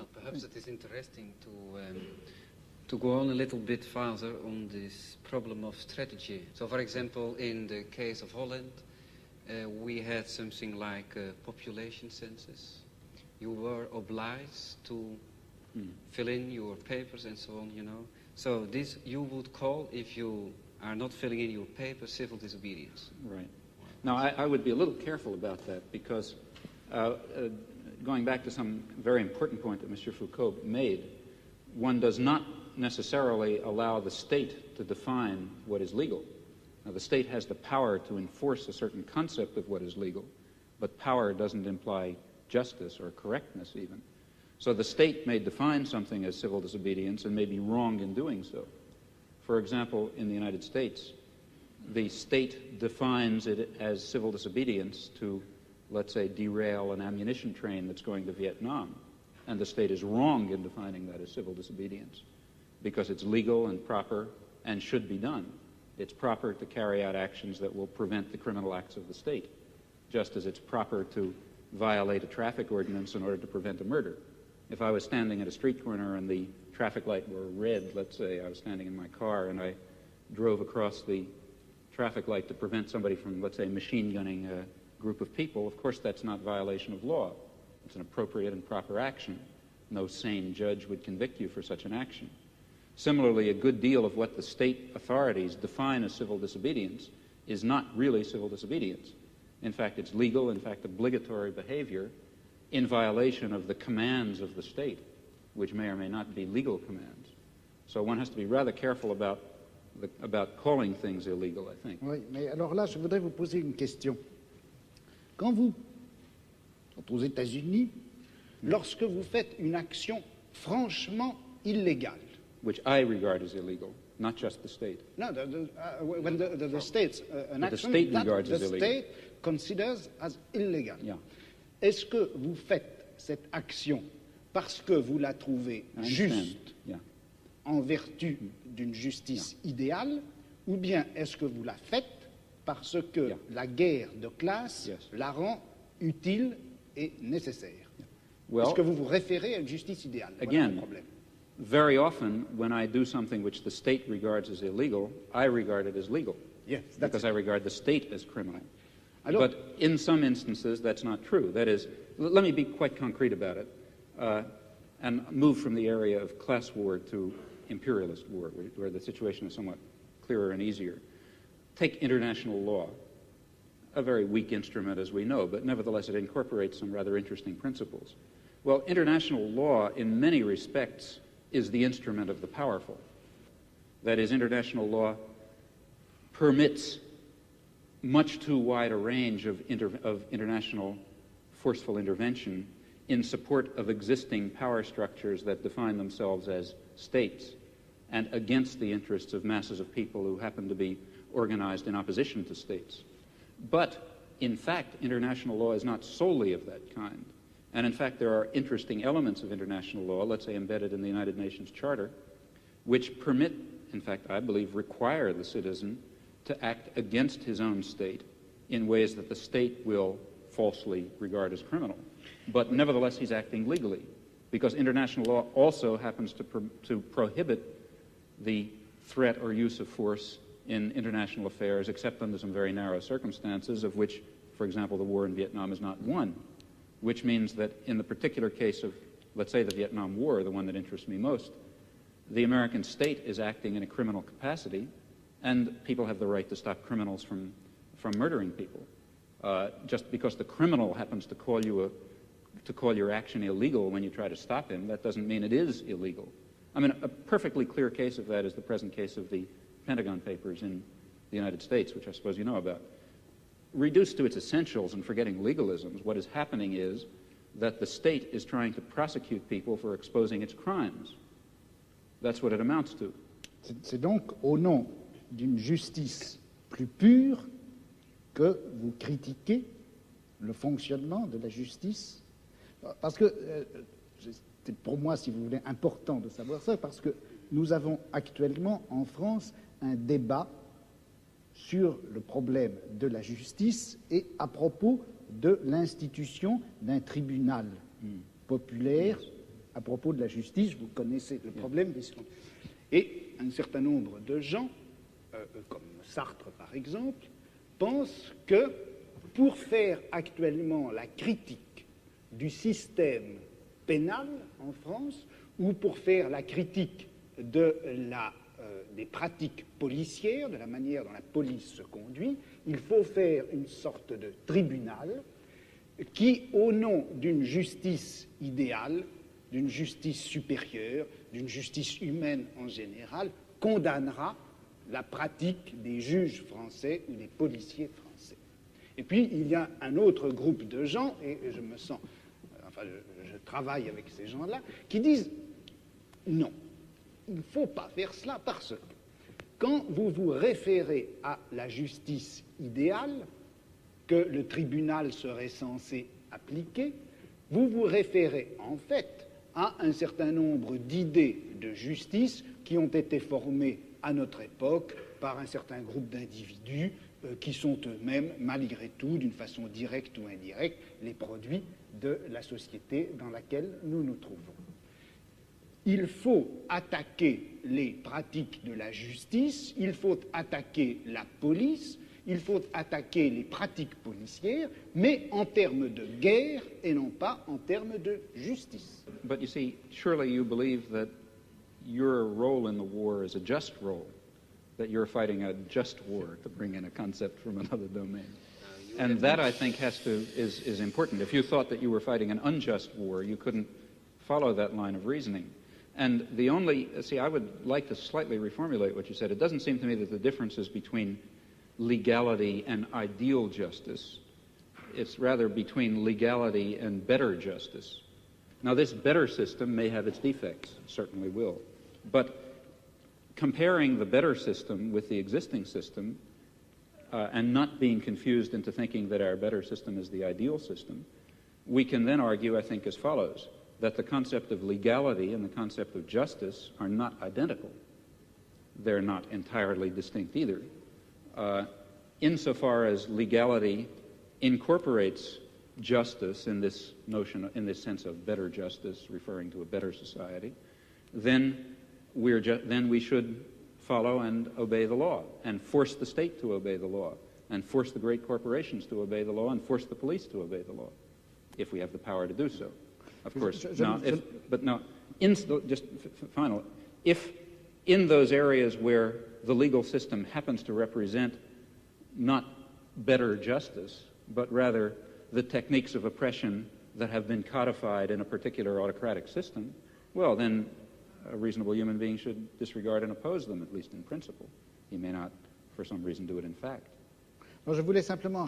Well, perhaps it is interesting to go on a little bit further on this problem of strategy. So, for example, in the case of Holland, we had something like a population census. You were obliged to fill in your papers and so on, you know. So this you would call, if you are not filling in your papers, civil disobedience. Right. Now, I would be a little careful about that because going back to some very important point that Mr. Foucault made, one does not necessarily allow the state to define what is legal. Now, the state has the power to enforce a certain concept of what is legal, but power doesn't imply justice or correctness even. So the state may define something as civil disobedience and may be wrong in doing so. For example, in the United States, the state defines it as civil disobedience to, let's say, derail an ammunition train that's going to Vietnam. And the state is wrong in defining that as civil disobedience because it's legal and proper and should be done. It's proper to carry out actions that will prevent the criminal acts of the state, just as it's proper to violate a traffic ordinance in order to prevent a murder. If I was standing at a street corner and the traffic light were red, let's say I was standing in my car and I drove across the traffic light to prevent somebody from, let's say, machine gunning a group of people, of course that's not violation of law. It's an appropriate and proper action. No sane judge would convict you for such an action. Similarly, a good deal of what the state authorities define as civil disobedience is not really civil disobedience. In fact, it's legal, in fact, obligatory behavior in violation of the commands of the state, which may or may not be legal commands. So one has to be rather careful about calling things illegal, I think. Oui, mais alors là, je voudrais vous poser une question. Quand vous, aux États-Unis, lorsque vous faites une action franchement illégale, which I regard as illegal, not just the state. No, when the state's an But action the state that regards the as illegal. state considers as illegal. Yeah. Est-ce que vous faites cette action parce que vous la trouvez juste Yeah. en vertu d'une justice idéale, ou bien est-ce que vous la faites parce que la guerre de classe la rend utile et nécessaire? Well, est-ce que vous vous référez à une justice idéale? Voilà again, le problème. very often when I do something which the state regards as illegal, I regard it as legal. Yes, because I regard the state as criminal. Alors, but in some instances, that's not true. That is, let me be quite concrete about it and move from the area of class war to imperialist war, where the situation is somewhat clearer and easier. Take international law, a very weak instrument as we know, but nevertheless it incorporates some rather interesting principles. Well, international law in many respects is the instrument of the powerful. That is, international law permits much too wide a range of international forceful intervention in support of existing power structures that define themselves as states and against the interests of masses of people who happen to be organized in opposition to states. But, in fact, international law is not solely of that kind. And, in fact, there are interesting elements of international law, let's say embedded in the United Nations Charter, which permit, in fact, I believe, require the citizen to act against his own state in ways that the state will falsely regard as criminal. But nevertheless, he's acting legally, because international law also happens to prohibit the threat or use of force in international affairs, except under some very narrow circumstances, of which, for example, the war in Vietnam is not one, which means that in the particular case of, let's say, the Vietnam War, the one that interests me most, the American state is acting in a criminal capacity, and people have the right to stop criminals from murdering people. Just because the criminal happens to call your action illegal when you try to stop him, that doesn't mean it is illegal. I mean, a perfectly clear case of that is the present case of the Pentagon Papers in the United States, which I suppose you know about. Reduced to its essentials and forgetting legalisms, what is happening is that the state is trying to prosecute people for exposing its crimes. That's what it amounts to. C'est donc au nom d'une justice plus pure que vous critiquez le fonctionnement de la justice. Parce que, c'est pour moi, si vous voulez, important de savoir ça, parce que nous avons actuellement en France un débat sur le problème de la justice et à propos de l'institution d'un tribunal populaire à propos de la justice, vous connaissez le problème des secondes. Et un certain nombre de gens, comme Sartre par exemple, pensent que pour faire actuellement la critique du système pénal en France, ou pour faire la critique des pratiques policières, de la manière dont la police se conduit, il faut faire une sorte de tribunal qui, au nom d'une justice idéale, d'une justice supérieure, d'une justice humaine en général, condamnera la pratique des juges français ou des policiers français. Et puis, il y a un autre groupe de gens, et je me sens, je travaille avec ces gens-là, qui disent non, il ne faut pas faire cela parce que quand vous vous référez à la justice idéale que le tribunal serait censé appliquer, vous vous référez en fait à un certain nombre d'idées de justice qui ont été formées à notre époque par un certain groupe d'individus qui sont eux-mêmes, malgré tout, d'une façon directe ou indirecte, les produits de la société dans laquelle nous nous trouvons. Il faut attaquer les pratiques de la justice, il faut attaquer la police, il faut attaquer les pratiques policières, mais en termes de guerre et non pas en termes de justice. But you see, surely you believe that your role in the war is a just role, that you're fighting a just war, to bring in a concept from another domain. And that, I think, is important. If you thought that you were fighting an unjust war, you couldn't follow that line of reasoning. And I would like to slightly reformulate what you said. It doesn't seem to me that the difference is between legality and ideal justice. It's rather between legality and better justice. Now, this better system may have its defects, certainly will. But comparing the better system with the existing system and not being confused into thinking that our better system is the ideal system, we can then argue, I think, as follows, that the concept of legality and the concept of justice are not identical. They're not entirely distinct either. Insofar as legality incorporates justice in this notion, in this sense of better justice, referring to a better society, then we should follow and obey the law, and force the state to obey the law, and force the great corporations to obey the law, and force the police to obey the law, if we have the power to do so. Of course. If in those areas where the legal system happens to represent not better justice, but rather the techniques of oppression that have been codified in a particular autocratic system, well, then a reasonable human being should disregard and oppose them, at least in principle. He may not, for some reason, do it in fact. Je voulais simplement